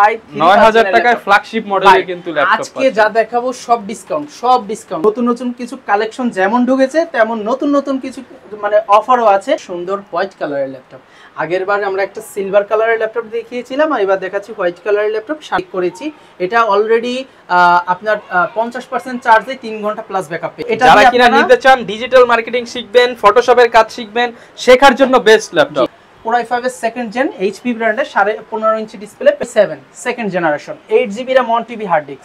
9000 টাকায় ফ্ল্যাগশিপ মডেলের কিন্তু ল্যাপটপ আজকে যা দেখাবো সব ডিসকাউন্ট নতুন নতুন কিছু কালেকশন যেমন ঢুকেছে তেমন নতুন নতুন কিছু মানে অফারও আছে। সুন্দর হোয়াইট কালারের ল্যাপটপ, আগেরবার আমরা একটা সিলভার কালারের ল্যাপটপ দেখিয়েছিলাম, আর এবার দেখাচ্ছি হোয়াইট কালারের ল্যাপটপ শার্ট করেছি। এটা অলরেডি আপনার 50% চার্জে 3 ঘন্টা প্লাস ব্যাকআপ পেয়ে। এটা যারা কিনা নিতে চান, ডিজিটাল মার্কেটিং শিখবেন, ফটোশপের কাজ শিখবেন, শেখার জন্য বেস্ট ল্যাপটপ। Core i5 এর সেকেন্ড জেন HP ব্র্যান্ডের 15.5 inch display 7 second generation 8GB RAM 1TB hard disk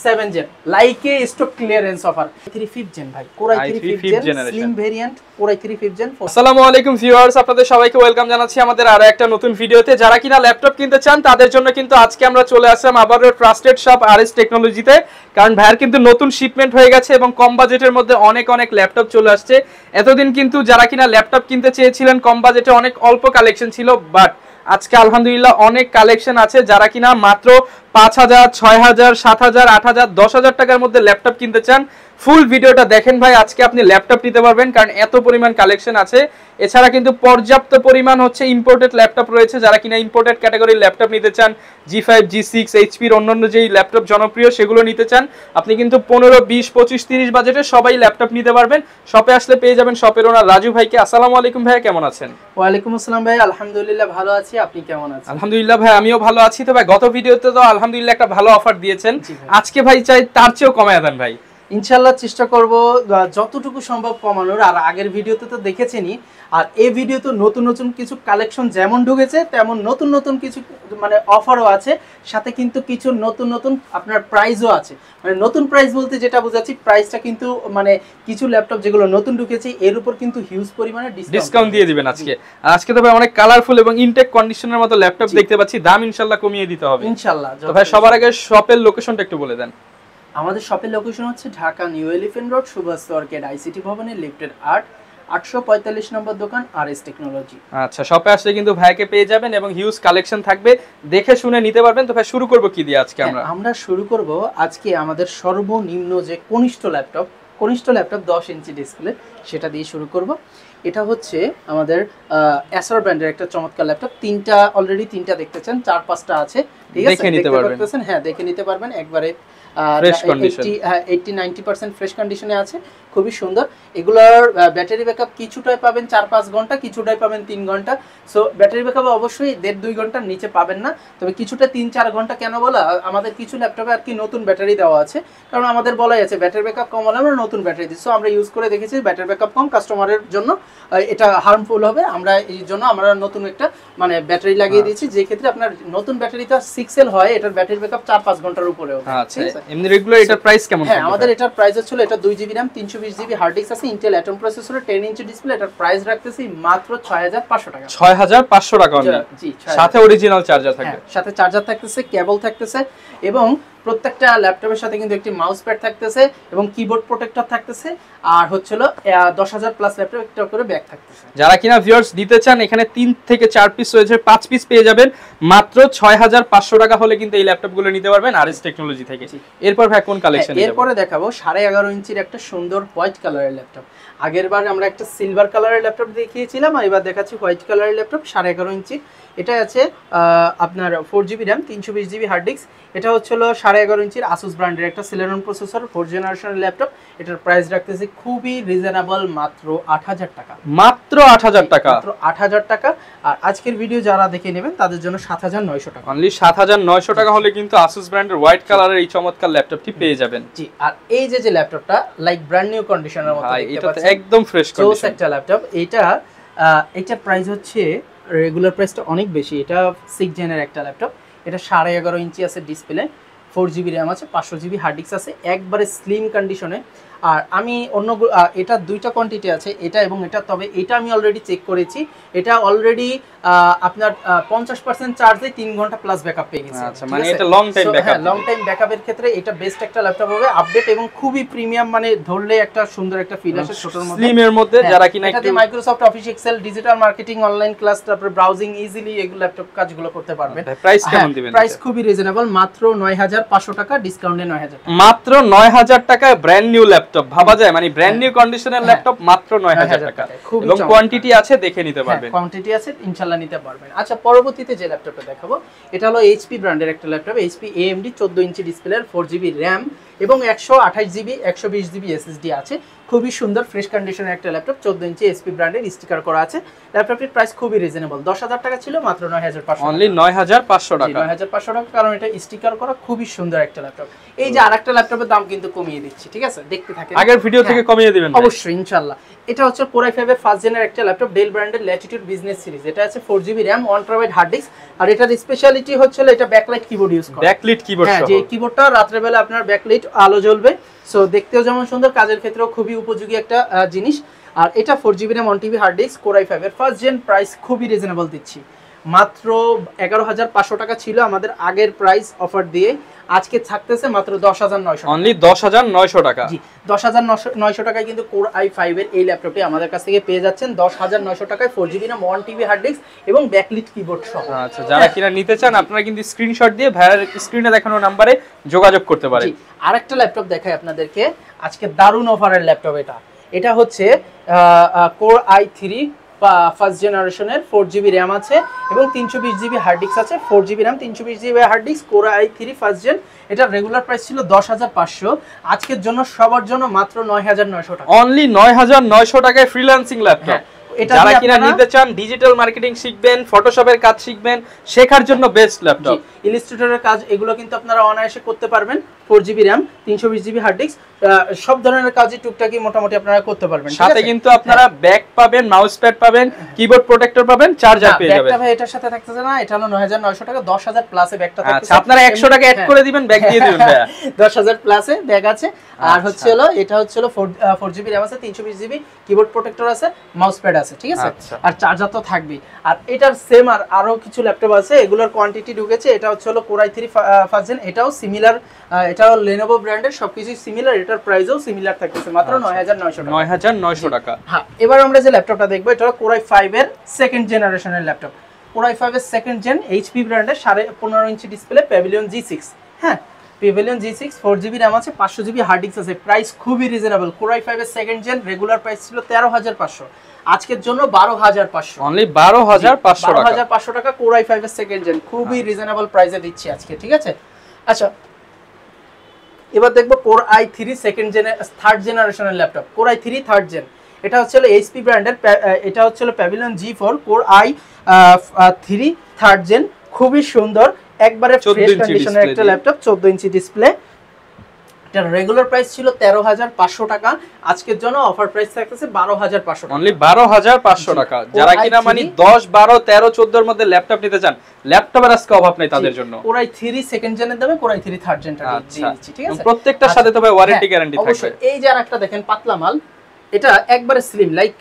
7 gen লাইকে stock clearance offer 3 5th gen ভাই Core i3 5th gen slim variant Core i3 5th gen. আসসালামু আলাইকুম viewers, আপনাদের সবাইকে welcome জানাচ্ছি আমাদের আরো একটা নতুন ভিডিওতে। যারা কিনা ল্যাপটপ কিনতে চান তাদের জন্য কিন্তু আজকে আমরা চলে আসলাম আবারও ট্রাস্টেড শপ RS টেকনোলজিতে, কারণ ভাইয়ের কিন্তু নতুন শিপমেন্ট হয়ে গেছে এবং কম বাজেটের মধ্যে অনেক ল্যাপটপ চলে আসছে। এতদিন কিন্তু যারা কিনা ল্যাপটপ কিনতে চেয়েছিলেন কম বাজেটে অনেক অল্প কালেকশন ছিল, বাট আজকে আলহামদুলিল্লাহ অনেক কালেকশন আছে। যারা কিনা মাত্র 5000, 6000, 7000, 8000, 10000 টাকার মধ্যে ল্যাপটপ কিনতে চান, ফুল ভিডিওটা দেখেন ভাই। আজকে আপনি ল্যাপটপ নিতে পারবেন কারণ এত পরিমাণ কালেকশন আছে। এছাড়া কিন্তু পর্যাপ্ত পরিমাণ হচ্ছে ইম্পোর্টেড ল্যাপটপ রয়েছে। যারা কিনা ইম্পোর্টেড ক্যাটাগরির ল্যাপটপ নিতে চান, G5, G6, HP-র অন্যান্য যেই ল্যাপটপ জনপ্রিয় সেগুলো নিতে চান, আপনি কিন্তু 15, 20, 25, 30 বাজেটে সবাই ল্যাপটপ নিতে পারবেন। শপে আসলে পেয়ে যাবেন শপের ওনার রাজু ভাইকে। আসসালামু আলাইকুম ভাই, কেমন আছেন? ওয়ালাইকুম আসসালাম ভাই, আলহামদুলিল্লাহ ভালো আছি, আপনি কেমন আছেন? আলহামদুলিল্লাহ ভাই, আমিও ভালো আছি। তো ভাই গত ভিডিওতে তো আলহামদুলিল্লাহ একটা ভালো অফার দিয়েছেন, আজকে ভাই চাই তার চেয়েও কমায় দেন ভাই। ইনশাআল্লাহ চেষ্টা করব যতটুকু সম্ভব কমানোর। আর আগের ভিডিওতে তো দেখেছেনই, আর এই ভিডিওতে নতুন নতুন কিছু কালেকশন যেমন ঢুকেছে তেমন নতুন নতুন কিছু মানে অফারও আছে, সাথে কিন্তু কিছু নতুন নতুন আপনার প্রাইসও আছে। মানে নতুন প্রাইস বলতে যেটা বোঝাচ্ছি, প্রাইসটা কিন্তু মানে কিছু ল্যাপটপ যেগুলো নতুন ঢুকেছে এর উপর কিন্তু হিউজ পরিমাণে ডিসকাউন্ট দিয়ে দিবেন আজকে। আজকে তো ভাই অনেক কালারফুল এবং ইনটেক কন্ডিশনের মতো ল্যাপটপ দেখতে পাচ্ছি, দাম ইনশাআল্লাহ কমিয়ে দিতে হবে ইনশাআল্লাহ। তো ভাই সবার আগে শপের লোকেশনটা একটু বলে দেন। আমাদের শপের লোকেশন হচ্ছে Dhaka new elephant road, Subhash market, ICT ভবনের লিফটের 845 নম্বর দোকান RS টেকনোলজি। আচ্ছা, শপে আসলে কিন্তু ভাইকে পেয়ে যাবেন এবং হিউজ কালেকশন থাকবে, দেখে শুনে নিতে পারবেন। তো ভাই শুরু করব কি দিয়ে আজকে? আমরা শুরু করব আজকে আমাদের সর্বনিম্ন যে কনিষ্ঠ ল্যাপটপ 10 ইঞ্চি ডিসপ্লে, সেটা দিয়ে শুরু করব। এটা হচ্ছে আমাদের এসার ব্র্যান্ডের একটা চমৎকার ল্যাপটপ। অলরেডি তিনটা দেখতেছেন, 4-5টা আছে, ঠিক আছে? দেখে নিতে পারবেন। হ্যাঁ, দেখে নিতে পারবেন একবারে। 80-90% ফ্রেশ কন্ডিশনে আছে, খুবই সুন্দর। এগুলোর ব্যাটারি ব্যাকআপ কিছুটাই পাবেন 4-5 ঘন্টা, কিছুটাই পাবেন 3 ঘন্টা। সো ব্যাটারি ব্যাকআপ অবশ্যই 1.5-2 ঘন্টার নিচে পাবেন না, তবে কিছুটা 3-4 ঘন্টা। কেন বলা, আমাদের কিছু ল্যাপটপে আর কি নতুন ব্যাটারি দেওয়া আছে, কারণ আমাদের বলাই আছে ব্যাটারি ব্যাকআপ কম হলে আমরা নতুন ব্যাটারি দিই। সো আমরা ইউজ করে দেখেছি ব্যাটারি ব্যাকআপ কম, কাস্টমারের জন্য এটা হার্মফুল হবে, আমরা এই জন্য আমরা নতুন একটা মানে ব্যাটারি লাগিয়ে দিয়েছি, যে ক্ষেত্রে আপনার নতুন ব্যাটারিটা 6L হয়, এটার ব্যাটারি ব্যাকআপ 4-5 ঘন্টার উপরে হবে। আচ্ছা, এমনি রেগুলার এটার প্রাইস কেমন? হ্যাঁ, আমাদের এটার প্রাইস হচ্ছে, এটা 2GB RAM 320GB hard disk আছে, ইন্টেল অ্যাটম প্রসেসরে 10 ইঞ্চি ডিসপ্লে। এটার প্রাইস রাখতেছি মাত্র 6500 টাকা। 6500 টাকা অনলি, সাথে অরিজিনাল চার্জার থাকবে। সাথে চার্জার থাকতেছে, কেবল থাকতেছে, এবং প্রত্যেকটা ল্যাপটপের সাথে কিন্তু একটি মাউস প্যাড থাকতেছে এবং কিবোর্ড প্রোটেক্টর থাকতেছে, আর হচ্ছিল 10000 প্লাস ল্যাপটপ একটা করে ব্যাগ থাকতেছে। যারা কিনা ভিউয়ার্স নিতে চান, এখানে 3 থেকে 4 পিস রয়েছে, 5 পিস পেয়ে যাবেন মাত্র 6500 টাকা হলে কিন্তু এই ল্যাপটপগুলো নিতে পারবেন RS টেকনোলজি থেকে। এরপর ভাই কোন কালেকশন? এরপরে দেখাবো 11.5 ইঞ্চির একটা সুন্দর হোয়াইট কালারের ল্যাপটপ। আগেরবার আমরা একটা সিলভার কালারের ল্যাপটপ দেখিয়েছিলাম, আর এবার দেখাচ্ছি হোয়াইট কালারের ল্যাপটপ 11.5 ইঞ্চি। এটা আছে আপনার 4GB RAM 320GB hard disk. এটা হচ্ছিল 11.5 ইঞ্চির আসুস ব্র্যান্ডের একটা সিলেরন প্রসেসর 4th জেনারেশনের ল্যাপটপ। এটার প্রাইস রাখতেছি খুবই রিজনেবল, মাত্র 8000 টাকা। মাত্র 8000 টাকা, মাত্র 8000 টাকা। আর আজকের ভিডিও যারা দেখে নেবেন তাদের জন্য 7900 টাকা। অনলি 7900 টাকা হলে কিন্তু আসুস ব্র্যান্ডের হোয়াইট কালারের এই চমৎকার ল্যাপটপটি পেয়ে যাবেন। জি, আর এই যে ল্যাপটপটা লাইক ব্র্যান্ড নিউ কন্ডিশনের মতো দেখতে পাচ্ছেন, এটা একদম ফ্রেশ কন্ডিশন একটা ল্যাপটপ। এটার প্রাইস হচ্ছে রেগুলার প্রাইসটা অনেক বেশি। এটা 6 জেনের একটা ল্যাপটপ। এটা 11.5 ইঞ্চি আছে ডিসপ্লে, 4GB RAM আছে, 500GB হার্ড ডিস্ক আছে, একবারে স্লিম কন্ডিশনে। আর আমি এটা দুইটা কোয়ান্টিটি আছে, এটা এবং এটা, তবে এটা আমি অলরেডি চেক করেছি, এটা অলরেডি আপনার 50% চার্জে 3 ঘন্টা প্লাস ব্যাকআপ পেয়ে গেছে। আচ্ছা, মানে এটা লং টাইম ব্যাকআপ। হ্যাঁ, লং টাইম ব্যাকআপের ক্ষেত্রে এটা বেস্ট একটা ল্যাপটপ হবে, আপডেট এবং খুবই প্রিমিয়াম, মানে ধরলে একটা সুন্দর একটা ফিল আসে ছোটর মধ্যে, স্লিমের মধ্যে। যারা কিনা একটু Microsoft Office Excel, digital marketing, online class, তারপর ব্রাউজিং ইজিলি এগুলো ল্যাপটপ কাজগুলো করতে পারবেন। প্রাইস কেমন দিবেন? প্রাইস খুবই রিজনেবল, মাত্র 9500 টাকা, ডিসকাউন্টে 9000 টাকা। মাত্র 9000 টাকায় ব্র্যান্ড নিউ ল্যাপটপ। ল্যাপটপ ভাবা যায়, মানে ব্র্যান্ড নিউ কন্ডিশনের ল্যাপটপ মাত্র 9000 টাকা, এবং কোয়ান্টিটি আছে, দেখে নিতে পারবেন। কোয়ান্টিটি আছে, ইনশাআল্লাহ নিতে পারবেন। আচ্ছা, পরবর্তীতে যে ল্যাপটপটা দেখাবো এটা হলো এইচপি ব্র্যান্ডের একটা laptop, HP AMD 14 inch display, 4GB RAM এবং 128GB 120GB SSD আছে। খুবই সুন্দর ফ্রেশ কন্ডিশনের একটা ল্যাপটপ, 14 ইঞ্চি এইচপি ব্র্যান্ডের, স্টিকার করা আছে। ল্যাপটপটির প্রাইস খুবই রিজনেবল, 10000 টাকা ছিল, মাত্র 9500, অনলি 9500 টাকা। 9500 টাকা, কারণ এটা স্টিকার করা, খুবই সুন্দর একটা ল্যাপটপ। এই যে আরেকটা ল্যাপটপের দাম কিন্তু কমিয়ে দিচ্ছি, ঠিক আছে, দেখতে থাকেন, আগের ভিডিও থেকে কমিয়ে দিবেন অবশ্যই ইনশাআল্লাহ। এটা হচ্ছে Core i5 এর ফার্স্ট জেনের একটা ল্যাপটপ, ডেল ব্র্যান্ডের ল্যাটিটিউড বিজনেস সিরিজ। এটা আছে 4GB RAM 1TB hard disk, আর এটার স্পেশালিটি হচ্ছে এটা ব্যাকলাইট কিবোর্ড ইউজ করে। ব্যাকলাইট কিবোর্ড সহ, যে কিবোর্ডটা রাতের বেলা আপনার ব্যাকলাইট আলো জ্বলবে, সো দেখতেও যেমন সুন্দর, কাজের ক্ষেত্রেও খুবই উপযোগী একটা জিনিস। আর এটা 4GB RAM 1TB hard disk, Core i5 এর ফার্স্ট জেন, প্রাইস খুবই রিজনেবল দিচ্ছি, মাত্র 11500 টাকা ছিল আমাদের আগের প্রাইস অফার দিয়ে, আজকে থাকতেছে মাত্র 10900, অনলি 10900 টাকা। জি, 10900 টাকায় কিন্তু Core i5 এর এই ল্যাপটপটি আমাদের কাছ থেকে পেয়ে যাচ্ছেন 10900 টাকায়, 4GB RAM 1TB hard disk এবং ব্যাকলিট কিবোর্ড সহ। আচ্ছা, যারা কিনা নিতে চান আপনারা কিন্তু স্ক্রিনশট দিয়ে ভাইয়ের স্ক্রিনে দেখানো নম্বরে যোগাযোগ করতে পারেন। জি, আরেকটা ল্যাপটপ দেখাই আপনাদেরকে, আজকে দারুণ অফারের ল্যাপটপ। এটা হচ্ছে Core i3 ফার্স্ট জেনারেশনের, 4GB RAM আছে এবং 320GB হার্ড ডিস্ক আছে, 4GB RAM 320GB hard disk, Core i3 first gen. এটা রেগুলার প্রাইস ছিল 10500, আজকের জন্য সবার জন্য মাত্র 9900 টাকা, অনলি 9900 টাকায় ফ্রিল্যান্সিং ল্যাপটপ। যারা কিনা নিতে চান, ডিজিটাল মার্কেটিং শিখবেন, ফটোশপের কাজ শিখবেন, শেখার জন্য বেস্ট ল্যাপটপ। ইলাস্ট্রেটরের কাজ এগুলো কিন্তু আপনারা অনায়াসে করতে পারবেন, 4GB RAM 320GB hard disk, সব ধরনের কাজই টুকটাকি মোটামুটি আপনারা করতে পারবেন। সাথে কিন্তু আপনারা ব্যাক পাবেন, মাউস প্যাড পাবেন, কিবোর্ড প্রোটেক্টর পাবেন, চার্জার পেয়ে যাবেন। ব্যাগটা ভাই এটার সাথে থাকতেছে না, এটা হলো 9900 টাকা, 10000 প্লাসে ব্যাগটা থাকতেছে। আচ্ছা, আপনারা 100 টাকা অ্যাড করে দিবেন, ব্যাগ দিয়ে দিবেন ভাইয়া। 10000 প্লাসে ব্যাগ আছে। আর হচ্ছে এটা হচ্ছে 4GB RAM আছে, 320GB কিবোর্ড প্রোটেক্টর আছে, মাউস প্যাড আছে, ঠিক আছে, আর চার্জার তো থাকবেই। আর এটার সেম আরো কিছু ল্যাপটপ আছে, এগুলোর কোয়ান্টিটি ঢুকেছে। এটা হচ্ছে Core i3 ফার্স্ট জেন, এটাও সিমিলার, এটাও Lenovo ব্র্যান্ডের, সবকিছু সিমিলার, এটার প্রাইসও সিমিলার থাকতেছে, মাত্র 9900 টাকা। 9900 টাকা। হ্যাঁ, এবার আমরা যে ল্যাপটপটা দেখবো এটা হলো Core i5 এর সেকেন্ড জেনারেশনের ল্যাপটপ। Core i5 এর সেকেন্ড জেন, এইচপি ব্র্যান্ডের, 15.5 ইঞ্চি ডিসপ্লে, Pavilion G6। হ্যাঁ, Pavilion G6, 4GB RAM আছে, 500GB হার্ড ডিস্ক আছে, প্রাইস খুবই রিজনেবল। Core i5 এর সেকেন্ড জেন রেগুলার প্রাইস ছিল 13500, আজকের জন্য 12500, অনলি 12500 টাকা। 12500 টাকা Core i5 এর সেকেন্ড জেন, খুবই রিজনেবল প্রাইসে দিচ্ছি আজকে, ঠিক আছে। আচ্ছা, এবার দেখবো Core i3 সেকেন্ড জেনের, থার্ড জেনারেশনের laptop, Core i3 third gen. এটা হচ্ছে এইচপি ব্র্যান্ডের, এটা হচ্ছে Pavilion G4, Core i3 third gen, খুবই সুন্দর, একবারে ফ্রেশ কন্ডিশনের একটা ল্যাপটপ, 14 ইঞ্চি ডিসপ্লে। এটা রেগুলার প্রাইস ছিল 13500 টাকা, আজকের জন্য অফার প্রাইস থাকতেছে 12500 টাকা, অনলি 12500 টাকা। যারা কিনা মানে 10 12 13 14 এর মধ্যে ল্যাপটপ নিতে চান, ল্যাপটপের আজকে অভাব নাই তাদের জন্য। Core i3 সেকেন্ড জেনের দামে Core i3 থার্ড জেনটা দিচ্ছি, ঠিক আছে। প্রত্যেকটার সাথে তবে ওয়ারেন্টি গ্যারান্টি থাকবে। এই যে আরেকটা দেখেন পাতলা মাল, এটা একবারে স্লিম, লাইক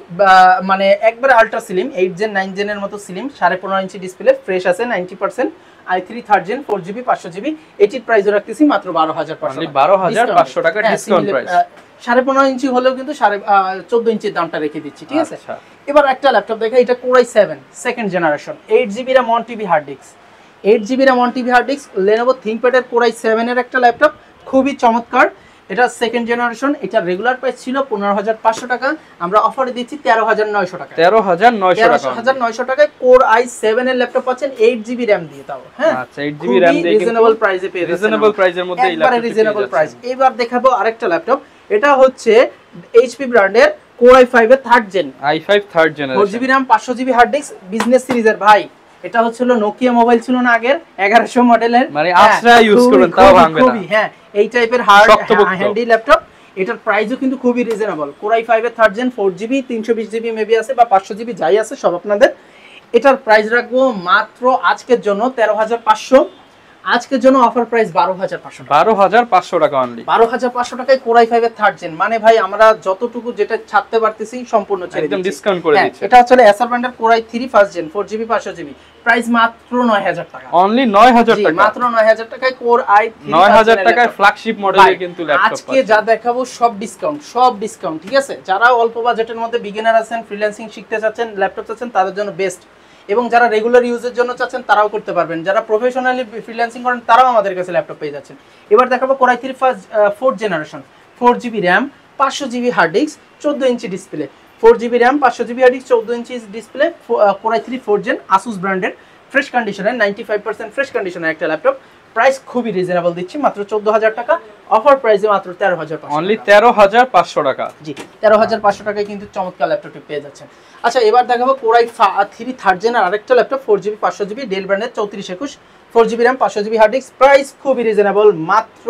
মানে একবারে আলট্রা স্লিম, 8 জেন 9 জেনের মতো স্লিম, 15.5 ইঞ্চি ডিসপ্লে, ফ্রেশ আছে 90%, i3 third gen, 4GB 500GB, এটির প্রাইসও রাখতেছি মাত্র 12500, 12500 টাকা ডিসকাউন্ট প্রাইস। 15.5 ইঞ্চি হলেও কিন্তু 14 ইঞ্চির দামটা রেখে দিচ্ছি, ঠিক আছে। এবার একটা ল্যাপটপ দেখা, এটা Core i7 second generation, 8GB RAM 1TB hard disk, 8GB RAM 1TB hard disk, Lenovo ThinkPad এর Core i7 এর একটা ল্যাপটপ, খুবই চমৎকার। এটা সেকেন্ড জেনারেশন, এটা রেগুলার প্রাইস ছিল 15500 টাকা, আমরা অফারে দিচ্ছি 13900 টাকা, 13900 টাকায় Core i7 এর ল্যাপটপ পাচ্ছেন, 8GB RAM দিয়ে, তাও হ্যাঁ, আচ্ছা 8GB RAM দিয়ে রিজনেবল প্রাইসে পেয়ে যাচ্ছেন, রিজনেবল প্রাইসের মধ্যে এই ল্যাপটপটি রিজনেবল প্রাইস। এবার দেখাবো আরেকটা ল্যাপটপ, এটা হচ্ছে এইচপি ব্র্যান্ডের Core i5 এর third gen, i5 third generation, 4GB RAM 500GB hard disk, business সিরিজের। ভাই এটা হচ্ছে নোকিয়া মোবাইল ছিল না আগের 1100 মডেলের, মানে আছরা ইউজ করবেন তাও ভাঙবে না, হ্যাঁ এই টাইপের হার্ড হ্যান্ডি ল্যাপটপ। এটার প্রাইসও কিন্তু খুবই রিজনেবল। Core i5 এর third gen, 4GB 320GB maybe আছে বা 500GB যাই আছে সব আপনাদের। এটার প্রাইস রাখবো মাত্র আজকের জন্য 13500, আজকের জন্য অফার প্রাইস 12500 টাকা অনলি, 12500 টাকায় Core i5 এর থার্ড জেন। মানে ভাই আমরা যতটুকু যেটা ছাড়তে পারতেছি সম্পূর্ণ ছেড়ে দিচ্ছি, একদম ডিসকাউন্ট করে দিচ্ছি। এটা হচ্ছে এসার ব্র্যান্ডের Core i3 first gen, 4GB 500GB, price মাত্র 9000 টাকা, অনলি 9000 টাকা, মাত্র 9000 টাকায় Core i3 9000 টাকায় ফ্ল্যাগশিপ মডেলের কিন্তু ল্যাপটপ আজকে যা দেখাবো সব ডিসকাউন্ট, ঠিক আছে। যারা অল্প বাজেটের মধ্যে বিগিনার আছেন, ফ্রিল্যান্সিং শিখতে চাচ্ছেন, ল্যাপটপ চাচ্ছেন, তাদের জন্য বেস্ট, এবং যারা রেগুলার ইউজের জন্য চাচ্ছেন তারাও করতে পারবেন, যারা প্রফেশনালি ফ্রিল্যান্সিং করেন তারাও আমাদের কাছে ল্যাপটপ পেয়ে যাচ্ছেন। এবার দেখাবো Core i3 fourth generation, 4GB RAM 500 GB hard disk, 14 inch display, 4 GB RAM, 500 GB hard disk, 14 inch display, Core i3 4 gen, Asus ব্র্যান্ডের, ফ্রেশ কন্ডিশনে 95% ফ্রেশ কন্ডিশনের একটা ল্যাপটপ। প্রাইস খুবই রিজনেবল দিচ্ছি, মাত্র 14,000 টাকা। অফার প্রাইসে মাত্র 13,500, অনলি 13,500 টাকা। জি, 13,500 টাকায় কিন্তু চমৎকার ল্যাপটপটি পেয়ে যাচ্ছেন। আচ্ছা, এবার দেখাবো Core i3 থার্ড জেন আরেকটা ল্যাপটপ, 4 জিবি 500 জিবি, ডেল ব্র্যান্ডের, 3421, 4 GB RAM, 500 GB hard disk. Price খুবই রিজনেবল, মাত্র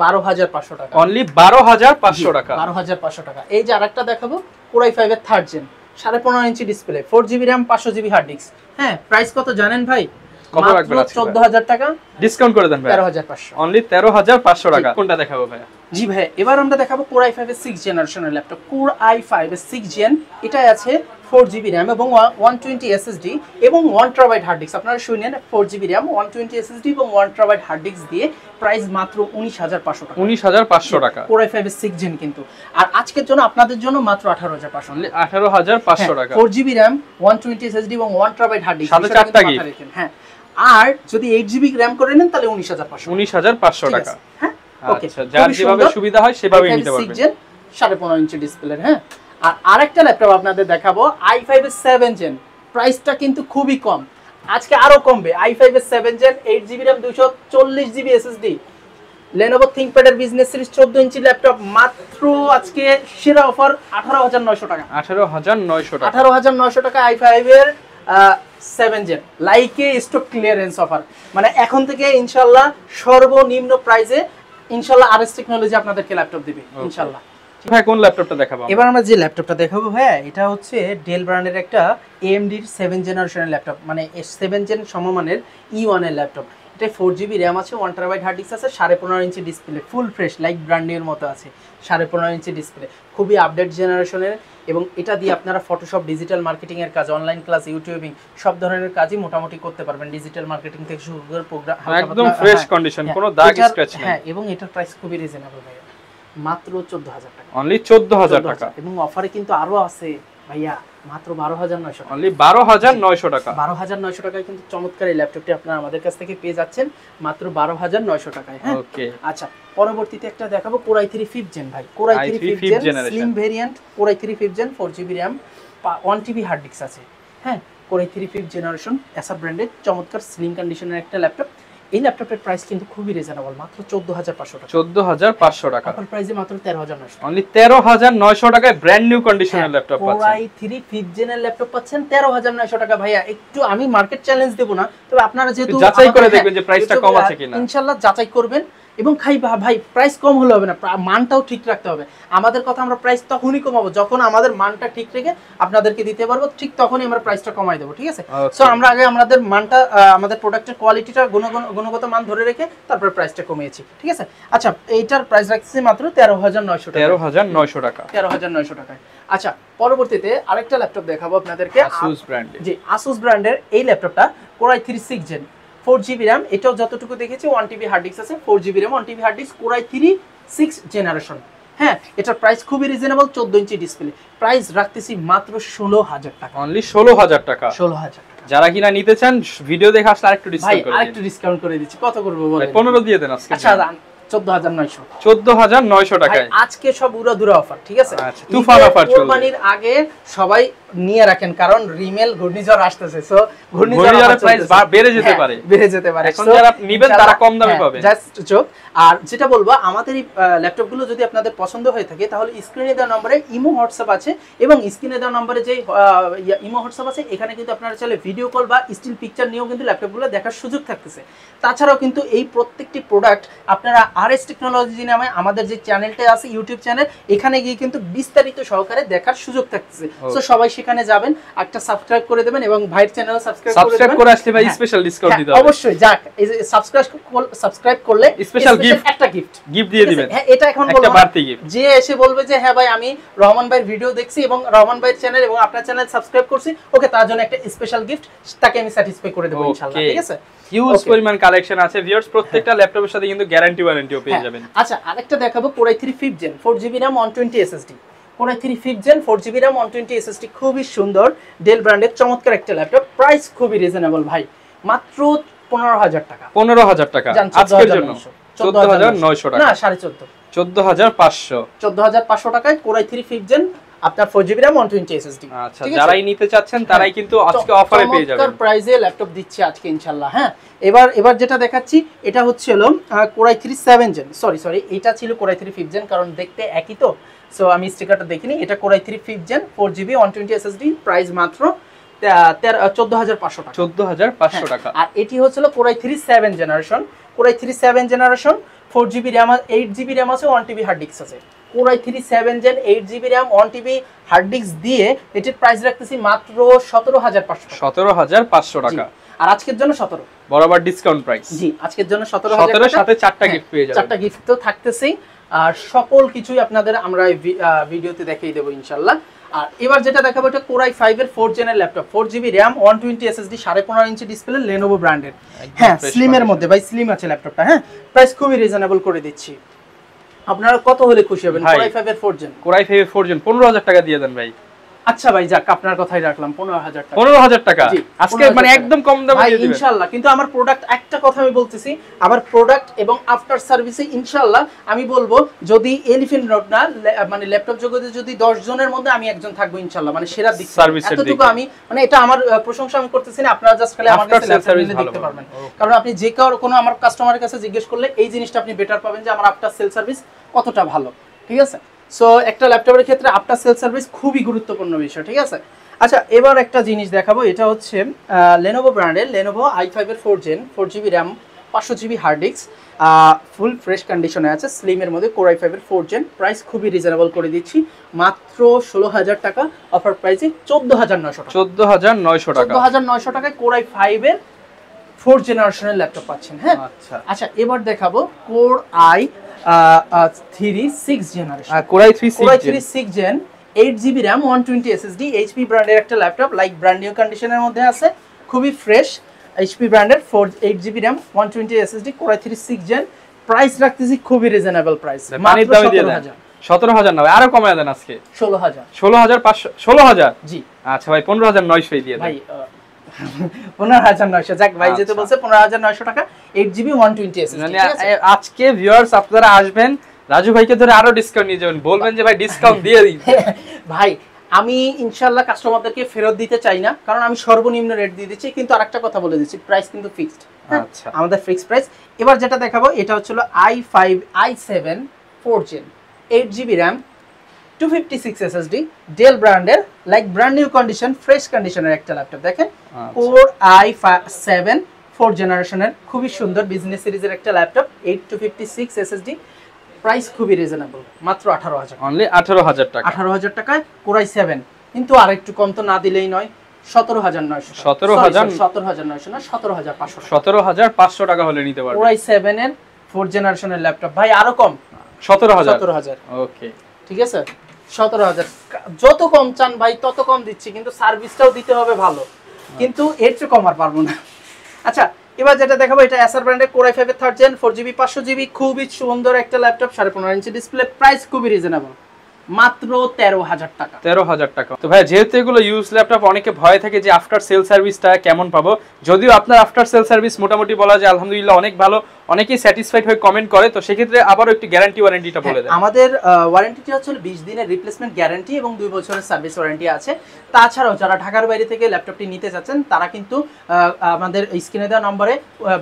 12,500 টাকা। অনলি 12,500 টাকা। 12,500 টাকা। এই যে আরেকটা দেখাবো Core i5 এর third gen, 15.5 inch display, 4 GB RAM, 500 GB hard disk. হ্যাঁ, প্রাইস কত জানেন ভাই? কত রাখবেন আজকে? 14,000 টাকা ডিসকাউন্ট করে দেন ভাই। 13,500। অনলি 13,500 টাকা। কোনটা দেখাবো ভাই? জি ভাই, এবার আমরা দেখাবো Core i5 এর 6 জেনারেশনের ল্যাপটপ। Core i5 এর 6 জেন, এটা আছে 4 জিবি র্যাম এবং 120 এসএসডি এবং 1 টেরাবাইট হার্ড ডিস্ক। আপনারা শুনেন, 4 জিবি র্যাম, 120 এসএসডি এবং 1 টেরাবাইট হার্ড ডিস্ক দিয়ে প্রাইস মাত্র 19,500 টাকা। 19,500 টাকা। Core i5 এর 6 জেন কিন্তু। আর আজকের জন্য আপনাদের জন্য মাত্র 18,500। অনলি 18,500 টাকা। 4 জিবি র্যাম, 120 এসএসডি এবং 1 টেরাবাইট হার্ড ডিস্ক, সাথে 4টা গিফট। হ্যাঁ, আর যদি 8 জিবি র্যাম করে নেন তাহলে 19,500। 19,500 টাকা। হ্যাঁ, ওকে। আচ্ছা, যার যেভাবে সুবিধা হয় সেভাবেই নিতে পারবেন। 6 জেন 15.5 ইঞ্চি ডিসপ্লের। হ্যাঁ, আর আরেকটা ল্যাপটপ আপনাদের দেখাবো i5 এর 7 জেন। প্রাইসটা কিন্তু খুবই কম, আজকে আরো কমবে। i5 এর 7 gen, 8 GB RAM, 240 GB SSD, Lenovo ThinkPad এর বিজনেস সিরিজ 14 ইঞ্চি ল্যাপটপ, মাত্র আজকে সেরা অফার 18,900 টাকা। 18,900 টাকা। 18,900 টাকা i5 এর 7 জেন লাইকে স্টক ক্লিয়ারেন্স অফার। মানে এখন থেকে ইনশাআল্লাহ সর্বনিম্ন প্রাইসে ইনশাআল্লাহ আরএস টেকনোলজি আপনাদেরকে ল্যাপটপ দিবে ইনশাআল্লাহ। ভাই, কোন ল্যাপটপটা দেখাবো? এবার আমরা যে ল্যাপটপটা দেখাবো ভাই, এটা হচ্ছে ডেল ব্র্যান্ডের একটা AMD 7 জেনারেশনের ল্যাপটপ, মানে 7 জেন সমমানের E1 এর ল্যাপটপ। এটা 4 জিবি র্যাম আছে, 1 টেরাবাইট হার্ড ডিস্ক আছে, 15.5 inch display, full fresh like ব্র্যান্ডের মতো আছে, 15.5 ইঞ্চি ডিসপ্লে, খুবই আপডেট জেনারেশনের। এবং এটা দিয়ে আপনারা ফটোশপ, ডিজিটাল মার্কেটিং এর কাজ, অনলাইন ক্লাস, ইউটিউবিং সব ধরনের কাজই মোটামুটি করতে পারবেন। ডিজিটাল মার্কেটিং থেকে শুরু করে প্রোগ্রাম, একদম ফ্রেশ কন্ডিশন, কোনো দাগ স্ক্র্যাচ নেই। হ্যাঁ, এবং এটার প্রাইস খুবই রিজনেবল ভাই, মাত্র 14,000 টাকা। অনলি 14,000 টাকা। এবং অফারে কিন্তু আরো আছে ভাইয়া, মাত্র 12,900 টাকা। অনলি 12,900 টাকা। 12,900 টাকায় কিন্তু চমৎকার এই ল্যাপটপটি আপনারা আমাদের কাছ থেকে পেয়ে যাচ্ছেন মাত্র 12,900 টাকায়। হ্যাঁ, ওকে। আচ্ছা, পরবর্তীতে একটা দেখাবো Core i3 5th জেন ভাই। Core i3 5th gen slim variant, Core i3 5th gen, 4 GB RAM, 1 TB hard disk আছে। হ্যাঁ, Core i3 5th generation, Acer ব্র্যান্ডের চমৎকার স্লিম কন্ডিশনের একটা ল্যাপটপ। এই ল্যাপটপের প্রাইস কিন্তু খুবই রিজনেবল, মাত্র 14,500 টাকা। 14,500 টাকা। অফার প্রাইসে মাত্র 13,900। অনলি 13,900 টাকায় ব্র্যান্ড নিউ কন্ডিশনের ল্যাপটপ পাচ্ছেন। Core i3 5th জেনের ল্যাপটপ পাচ্ছেন 13,900 টাকা। ভাইয়া, একটু আমি মার্কেট চ্যালেঞ্জ দেব না, তবে আপনারা যেহেতু যাচাই করে দেখবেন যে প্রাইসটা কম আছে কিনা। ইনশাআল্লাহ যাচাই করবেন এবং ভাই প্রাইস কম হলে হবে না, মানটাও ঠিক রাখতে হবে। আমাদের কথা, আমরা প্রাইস তখনই কমাবো যখন আমাদের মানটা ঠিক রেখে আপনাদেরকে দিতে পারবো, ঠিক তখনই আমরা প্রাইসটা কমাই দেবো, ঠিক আছে? সো আমরা আগে আমাদের মানটা, আমাদের প্রোডাক্টের কোয়ালিটিটা, গুণগত মান ধরে রেখে তারপর প্রাইসটা কমিয়েছি, ঠিক আছে? আচ্ছা, এইটার প্রাইস রাখছি মাত্র 13,900 টাকা। 13,900 টাকা। 13,900 টাকায়। আচ্ছা, পরবর্তীতে আরেকটা ল্যাপটপ দেখাবো আপনাদেরকে, Asus ব্র্যান্ডের। জি, Asus ব্র্যান্ডের এই ল্যাপটপটা Core i3 6 gen, 4 GB RAM, এটাও যতটুকু দেখেছি 1 টিবি হার্ড ডিস্ক আছে, 4 GB RAM, 1 TB hard disk, Core i3 6 generation. হ্যাঁ, এটার প্রাইস খুবই রিজনেবল, 14 ইঞ্চি ডিসপ্লে। প্রাইস রাখতেছি মাত্র 16,000 টাকা। অনলি 16,000 টাকা। 16,000 টাকা। যারা কিনা নিতে চান ভিডিও দেখে আসলে আরেকটু ডিসকাউন্ট করে দিন। আরেকটু ডিসকাউন্ট করে দিচ্ছি, কত করব বলেন? 15 দিয়ে দেন আজকে। আচ্ছা, 14,900। 14,900 টাকায় আজকে সব উড়াধুরা অফার, ঠিক আছে? আচ্ছা, তুফান অফার চলবে। কোরবানির আগে সবাই নিয়ে রাখেন, কারণ রিমেল ঘূর্ণিঝড় আসতেছে। সো ঘূর্ণিঝড়ের প্রাইস বেড়ে যেতে পারে, বেড়ে যেতে পারে। এখন যারা নেবেন তারা কম দামে পাবেন। জাস্ট চোখ। আর যেটা বলবো, আমাদের এই ল্যাপটপগুলো যদি আপনাদের পছন্দ হয়ে থাকে, তাহলে স্ক্রিনে দেওয়া নম্বরে ইমো হোয়াটসঅ্যাপ আছে, এবং স্ক্রিনে দেওয়া নম্বরে যে ইমো হোয়াটসঅ্যাপ আছে, এখানে কিন্তু আপনারা চাইলে ভিডিও কল বা স্টিল পিকচার নিয়েও কিন্তু ল্যাপটপগুলো দেখার সুযোগ থাকতেছে। তাছাড়াও কিন্তু এই প্রত্যেকটি প্রোডাক্ট আপনারা আরএস টেকনোলজি নামে আমাদের যে চ্যানেলটা আছে, ইউটিউব চ্যানেল, এখানে গিয়ে কিন্তু বিস্তারিত সহকারে দেখার সুযোগ থাকতেছে। সো সবাই সেখানে যাবেন, একটা সাবস্ক্রাইব করে দেবেন, এবং ভাইয়ের চ্যানেল সাবস্ক্রাইব করে আসলে ভাই স্পেশাল ডিসকাউন্ট দিতে হবে। অবশ্যই, যাক, এই যে সাবস্ক্রাইব করলে স্পেশাল গিফট, একটা গিফট দিয়ে দিবেন। হ্যাঁ, এটা এখন একটা বাড়তি গিফট। যে এসে বলবে যে হ্যাঁ ভাই, আমি রহমান ভাইয়ের ভিডিও দেখছি এবং রহমান ভাইয়ের চ্যানেল এবং আপনার চ্যানেল সাবস্ক্রাইব করছি, ওকে, তার জন্য একটা স্পেশাল গিফট, তাকে আমি স্যাটিসফাই করে দেব ইনশাআল্লাহ, ঠিক আছে? হিউজ পরিমাণ কালেকশন আছে ভিউয়ার্স, প্রত্যেকটা ল্যাপটপের সাথে কিন্তু গ্যারান্টি ওয়ারেন্টিও পেয়ে যাবেন। আচ্ছা, আরেকটা দেখাবো Core i3 5th gen, 4 GB RAM, 120 SSD. Core i3 5th gen, 4 GB RAM, 120 SSD, খুবই সুন্দর, ডেল ব্র্যান্ডের চমৎকার একটা ল্যাপটপ। প্রাইস খুবই রিজনেবল ভাই, মাত্র 15,000 টাকা। 15,000 টাকা আজকের জন্য। 14,900 টাকা না, 14.5 14500 টাকায় Core i3 5th Gen আপনার 4GB RAM 120 SSD। আচ্ছা, যারাই নিতে চাচ্ছেন তারাই কিন্তু আজকে অফারে পেয়ে যাবেন। চমৎকার প্রাইসে ল্যাপটপ দিচ্ছি আজকে ইনশাআল্লাহ। হ্যাঁ, এবার যেটা দেখাচ্ছি এটা হচ্ছে হলো Core i3 7 Gen, সরি এটা ছিল Core i3 5th Gen, কারণ দেখতে একই তো, সো আমি স্টিকারটা দেখিনি। এটা Core i3 5th Gen 4GB 120 SSD, price মাত্র 14500 টাকা। 14500 টাকা। আর এটি হচ্ছে Core i3 7 generation, Core i3 7 generation 4GB RAM, 8GB RAM আছে, 1TB হার্ড ডিস্ক আছে। Core i3 7 Gen 8GB RAM 1TB hard disk দিয়ে এটির প্রাইস রাখতেছি মাত্র 17500 টাকা। 17500 টাকা। আর আজকের জন্য 17 বরাবর ডিসকাউন্ট প্রাইস। জি, আজকের জন্য 17000 টাকা, সাথে 4টা গিফট পেয়ে যাবেন। 4টা গিফট তো থাকতেছেই, আর সকল কিছুই আপনাদের আমরা ভিডিওতে দেখিয়ে দেব ইনশাআল্লাহ। আর এবার যেটা দেখাবো এটা Core i5 এর 4 জেনের laptop, 4GB RAM 120 SSD, 15.5 inch display, Lenovo ব্র্যান্ডের। হ্যাঁ, স্লিম এর মধ্যে ভাই, স্লিম আছে ল্যাপটপটা। হ্যাঁ, প্রাইস খুবই রিজনেবল করে দিচ্ছি। আপনারা কত হলে খুশি হবেন? Core i5 এর 4 জেন, Core i5 এর 4 জেন 15000 টাকা দিয়ে দেন ভাই। আচ্ছা ভাই, যাক আপনার কথাই রাখলাম, 15000 টাকা। 15000 টাকা আজকে মানে একদম কম দামে দিয়ে দিবেন ইনশাআল্লাহ। কিন্তু আমার প্রোডাক্ট, একটা কথা আমি বলতেছি, আমার প্রোডাক্ট এবং আফটার সার্ভিসে ইনশাআল্লাহ আমি বলবো, যদি এলিফ্যান্ট রোড না মানে ল্যাপটপ জগতে যদি 10 জনের মধ্যে আমি একজন থাকবো ইনশাআল্লাহ, মানে সেরা দিক এতটুকু আমি, মানে এটা আমার প্রশংসা আমি করতেছি না, আপনারা জাস্ট খালি আমার কাছে ল্যাপটপ নিলে দেখতে পারবেন। কারণ আপনি যে কোনো আমার কাস্টমারের কাছে জিজ্ঞেস করলে এই জিনিসটা আপনি বেটার পাবেন যে আমার আফটার সেল সার্ভিস কতটা ভালো। ঠিক আছে, সো একটা ল্যাপটপের ক্ষেত্রে আফটার সেল সার্ভিস খুবই গুরুত্বপূর্ণ বিষয়। ঠিক আছে, আচ্ছা এবার একটা জিনিস দেখাবো, এটা হচ্ছে Lenovo ব্র্যান্ডের Lenovo i5 এর 4 Gen 4GB RAM 500GB hard disk, full fresh কন্ডিশনে আছে, স্লিম এর মধ্যে Core i5 এর 4 Gen, প্রাইস খুবই রিজনেবল করে দিচ্ছি মাত্র 16000 টাকা, অফার প্রাইসে 14900 টাকা। 14900 টাকা। 14900 টাকায় Core i5 এর 4 জেনারেশনের ল্যাপটপ পাচ্ছেন। হ্যাঁ, আচ্ছা এবার দেখাবো Core i3 6 generation, Core i3 6 Gen 8GB RAM 120 SSD, HP ব্র্যান্ডের একটা ল্যাপটপ, লাইক ব্র্যান্ড নিউ কন্ডিশনের মধ্যে আছে, খুবই ফ্রেশ, HP ব্র্যান্ডের 8GB RAM 120 SSD, Core i3 6 Gen, price রাখতেছি খুবই রিজনেবল প্রাইস, মাত্র 17000। 17000 না, আরো কমায় দেন আজকে 16000। 16500 জি। আচ্ছা ভাই 15900 দিয়ে দেন ভাই। 15900, যাক ভাই যেতে বলছে 15900 টাকা, 8GB 120 SSD। মানে আজকে ভিউয়ার্স আপনারা আসবেন, রাজু ভাইকে ধরে আরো ডিসকাউন্ট নিয়ে যাবেন, বলবেন যে ভাই ডিসকাউন্ট দিয়ে দিন। ভাই আমি ইনশাআল্লাহ কাস্টমারদেরকে ফেরত দিতে চাই না, কারণ আমি সর্বনিম্ন রেট দিয়ে দিচ্ছি, কিন্তু আরেকটা কথা বলে দিচ্ছি, প্রাইস কিন্তু ফিক্সড। আচ্ছা, আমাদের ফিক্সড প্রাইস। এবার যেটা দেখাবো এটা হচ্ছে i7 4 Gen 8GB RAM 256 SSD, del ব্র্যান্ডের, like brand new condition, fresh কন্ডিশনের একটা ল্যাপটপ। দেখেন Core i7 4 জেনারেশনের খুবই সুন্দর বিজনেস সিরিজের একটা ল্যাপটপ, 8256 SSD, প্রাইস খুবই রিজনেবল, মাত্র 18000। অনলি 18000 টাকা। 18000 টাকায় Core i7, কিন্তু আরেকটু কম তো না দিলেই নয়, 17900। 17900 না, 17500। 17500 টাকা হলে নিতে পারবেন Core i7 এর 4 জেনারেশনের ল্যাপটপ, ভাই আরো কম, 17000। ওকে, ঠিক আছে, 17000। যত কম চান ভাই তত কম দিচ্ছি, কিন্তু সার্ভিসটাও দিতে হবে ভালো, কিন্তু এর চেয়ে কম আর পারবো না। আচ্ছা এবার যেটা দেখাবো এটা Acer ব্র্যান্ডের Core i5 এর 3rd Gen 4GB 500GB, খুবই সুন্দর একটা ল্যাপটপ, 15.5 ইঞ্চি ডিসপ্লে, প্রাইস খুবই রিজনেবল, মাত্র 13000 টাকা। 13000 টাকা। তো ভাই যেহেতু এগুলো ইউজ ল্যাপটপ, অনেকে ভয় থাকে যে আফটার সেল সার্ভিসটা কেমন পাবো, যদিও আপনার আফটার সেল সার্ভিস মোটামুটি বলা যায় আলহামদুলিল্লাহ অনেক ভালো, অনেকেই স্যাটিসফাইড হয়ে কমেন্ট করে, তো সেক্ষেত্রে আবারও একটু গ্যারান্টি ওয়ারেন্টিটা বলে দেন। আমাদের ওয়ারেন্টিটা হচ্ছে 20 দিনের রিপ্লেসমেন্ট গ্যারান্টি এবং 2 বছরের সার্ভিস ওয়ারেন্টি আছে। তাছাড়াও যারা ঢাকার বাইরে থেকে ল্যাপটপটি নিতে যাচ্ছেন তারা কিন্তু আমাদের স্ক্রিনে দেওয়া নম্বরে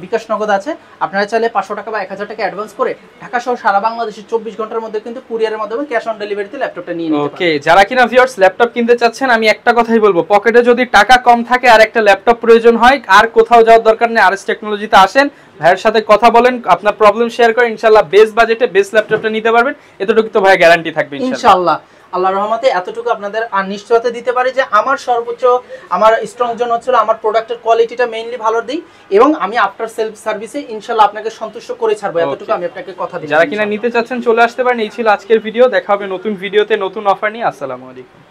বিকাশ নগদ আছে, আপনারা চাইলে 500 টাকা বা 1000 টাকা অ্যাডভান্স করে ঢাকা সহ সারা বাংলাদেশে 24 ঘন্টার মধ্যে কিন্তু কুরিয়ারের মাধ্যমে ক্যাশ অন ডেলিভারিতে ল্যাপটপটা নিয়ে নিতে পারবেন। ওকে, যারা কিনা ভিউয়ার্স ল্যাপটপ কিনতে চাচ্ছেন, আমি একটা কথাই বলবো, পকেটে যদি টাকা কম থাকে আর একটা ল্যাপটপ প্রয়োজন হয়, আর কোথাও যাওয়ার দরকার নেই, আরএস টেকনোলজিতে আসেন, ভাইয়ের সাথে কথা বলেন, আপনার প্রবলেম শেয়ার করেন, ইনশাআল্লাহ বেস্ট বাজেটে বেস্ট ল্যাপটপটা নিতে পারবেন, এতটুকু তো ভাই গ্যারান্টি থাকবে ইনশাআল্লাহ। আল্লাহর রহমতে এতটুকু আপনাদের আর নিশ্চয়তা দিতে পারি যে আমার সর্বোচ্চ, আমার স্ট্রং জোন হচ্ছে আমার প্রোডাক্টের কোয়ালিটিটা মেইনলি ভালো দিই, এবং আমি আফটার সেলফ সার্ভিসে ইনশাআল্লাহ আপনাকে সন্তুষ্ট করে ছাড়বো, এতটুকু আমি আপনাকে কথা দিই। যারা কিনা নিতে চাচ্ছেন চলে আসতে পারেন। এই ছিল আজকের ভিডিও, দেখা হবে নতুন ভিডিওতে নতুন অফার নিয়ে। আসসালামু আলাইকুম।